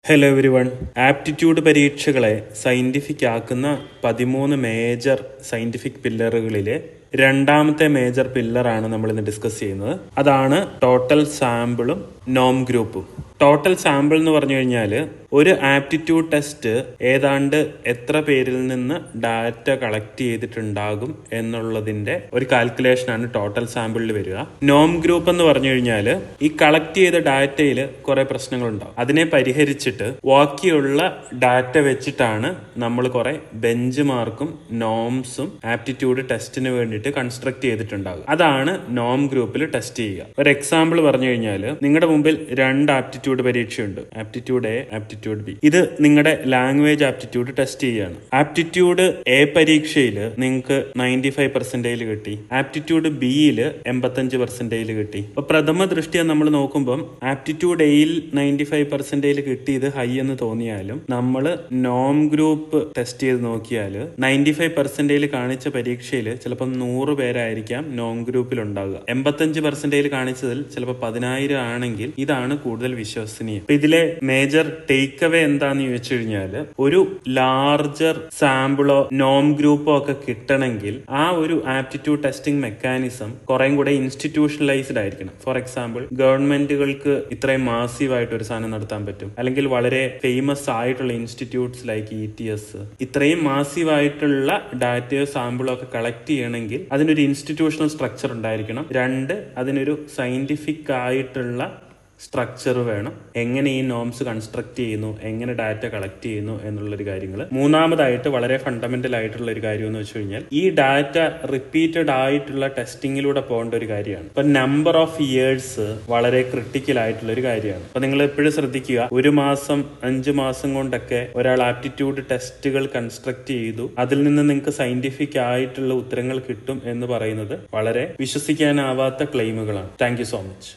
Hello everyone. Aptitude പരീക്ഷകളെ scientific ആക്കുന്ന 13 major scientific പില്ലറുകളിലെ രണ്ടാമത്തെ മേജർ പില്ലറാണ് നമ്മൾ ഇന്ന് ഡിസ്കസ് ചെയ്യുന്നത്. അതാണ് ടോട്ടൽ സാമ്പിളും നോം ഗ്രൂപ്പും. ടോട്ടൽ സാമ്പിൾ എന്ന് പറഞ്ഞു കഴിഞ്ഞാൽ ഒരു ആപ്റ്റിറ്റ്യൂഡ് ടെസ്റ്റ് ഏതാണ്ട് എത്ര പേരിൽ നിന്ന് ഡാറ്റ കളക്ട് ചെയ്തിട്ടുണ്ടാകും എന്നുള്ളതിന്റെ ഒരു കാൽക്കുലേഷനാണ് ടോട്ടൽ സാമ്പിളിൽ വരിക. നോം ഗ്രൂപ്പ് എന്ന് പറഞ്ഞു കഴിഞ്ഞാൽ ഈ കളക്ട് ചെയ്ത ഡാറ്റയിൽ കുറെ പ്രശ്നങ്ങളുണ്ടാവും. അതിനെ പരിഹരിച്ചിട്ട് ബാക്കിയുള്ള ഡാറ്റ വെച്ചിട്ടാണ് നമ്മൾ കുറെ ബെഞ്ച് മാർക്കും നോംസും ആപ്റ്റിറ്റ്യൂഡ് ടെസ്റ്റിന് വേണ്ടിയിട്ട് കൺസ്ട്രക്ട് ചെയ്തിട്ടുണ്ടാകും. അതാണ് നോം ഗ്രൂപ്പിൽ ടെസ്റ്റ് ചെയ്യുക. ഒരു എക്സാമ്പിൾ പറഞ്ഞു കഴിഞ്ഞാൽ നിങ്ങളുടെ മുമ്പിൽ 2 ആപ്റ്റിറ്റ്യൂഡ് പരീക്ഷയുണ്ട്, ആപ്റ്റിറ്റ്യൂഡ് എ, ആപ്റ്റിറ്റ്യൂഡ് ബി. ഇത് നിങ്ങളുടെ ലാംഗ്വേജ് ആപ്റ്റിറ്റ്യൂഡ് ടെസ്റ്റ് ചെയ്യാണ്. ആപ്റ്റിറ്റ്യൂഡ് എ പരീക്ഷയിൽ നിങ്ങൾക്ക് 95% കിട്ടി, ആപ്റ്റിറ്റ്യൂഡ് ബിയിൽ 85% കിട്ടി. അപ്പൊ പ്രഥമ ദൃഷ്ടിയ നമ്മൾ നോക്കുമ്പോൾ ആപ്റ്റിറ്റ്യൂഡ് എയിൽ 95% കിട്ടിയത് ഹൈ എന്ന് തോന്നിയാലും നമ്മൾ നോം ഗ്രൂപ്പ് ടെസ്റ്റ് ചെയ്ത് നോക്കിയാൽ 95% കാണിച്ച പരീക്ഷയിൽ ചിലപ്പോൾ 100 പേരായിരിക്കാം നോം ഗ്രൂപ്പിൽ ഉണ്ടാകുക. 85% കാണിച്ചതിൽ ചിലപ്പോൾ 10,000 ആണെങ്കിൽ ഇതാണ് കൂടുതൽ വിശ്വസനീയം. ഇതിലെ മേജർ ടേക്ക് അവേ എന്താന്ന് ചോദിച്ചു കഴിഞ്ഞാൽ ഒരു ലാർജർ സാമ്പിളോ നോം ഗ്രൂപ്പോ ഒക്കെ കിട്ടണമെങ്കിൽ ആ ഒരു ആപ്റ്റിറ്റ്യൂഡ് ടെസ്റ്റിംഗ് മെക്കാനിസം കുറെ കൂടെ ഇൻസ്റ്റിറ്റ്യൂഷണലൈസ്ഡ് ആയിരിക്കണം. ഫോർ എക്സാമ്പിൾ ഗവൺമെന്റുകൾക്ക് ഇത്രയും മാസീവായിട്ട് ഒരു സാധനം നടത്താൻ പറ്റും, അല്ലെങ്കിൽ വളരെ ഫേമസ് ആയിട്ടുള്ള ഇൻസ്റ്റിറ്റ്യൂട്ട്സ് ലൈക്ക് ETS ഇത്രയും മാസീവായിട്ടുള്ള ഡാറ്റയോ സാമ്പിളോ ഒക്കെ കളക്ട് ചെയ്യണമെങ്കിൽ അതിനൊരു ഇൻസ്റ്റിറ്റ്യൂഷണൽ സ്ട്രക്ചർ ഉണ്ടായിരിക്കണം. 2, അതിനൊരു സയന്റിഫിക് ആയിട്ടുള്ള സ്ട്രക്ചർ വേണം. എങ്ങനെ ഈ നോംസ് കൺസ്ട്രക്ട് ചെയ്യുന്നു, എങ്ങനെ ഡാറ്റ കളക്ട് ചെയ്യുന്നു എന്നുള്ളൊരു കാര്യങ്ങൾ. മൂന്നാമതായിട്ട് വളരെ ഫണ്ടമെന്റൽ ആയിട്ടുള്ള ഒരു കാര്യം എന്ന് വെച്ച് കഴിഞ്ഞാൽ ഈ ഡാറ്റ റിപ്പീറ്റഡ് ആയിട്ടുള്ള ടെസ്റ്റിങ്ങിലൂടെ പോകേണ്ട ഒരു കാര്യമാണ്. ഇപ്പൊ നമ്പർ ഓഫ് ഇയേഴ്സ് വളരെ ക്രിട്ടിക്കൽ ആയിട്ടുള്ള ഒരു കാര്യമാണ്. അപ്പൊ നിങ്ങൾ എപ്പോഴും ശ്രദ്ധിക്കുക, 1 മാസം 5 മാസം കൊണ്ടൊക്കെ ഒരാൾ ആപ്റ്റിറ്റ്യൂഡ് ടെസ്റ്റുകൾ കൺസ്ട്രക്ട് ചെയ്തു, അതിൽ നിന്ന് നിങ്ങൾക്ക് സയന്റിഫിക് ആയിട്ടുള്ള ഉത്തരങ്ങൾ കിട്ടും എന്ന് പറയുന്നത് വളരെ വിശ്വസിക്കാനാവാത്ത ക്ലെയിമുകളാണ്. Thank you so much.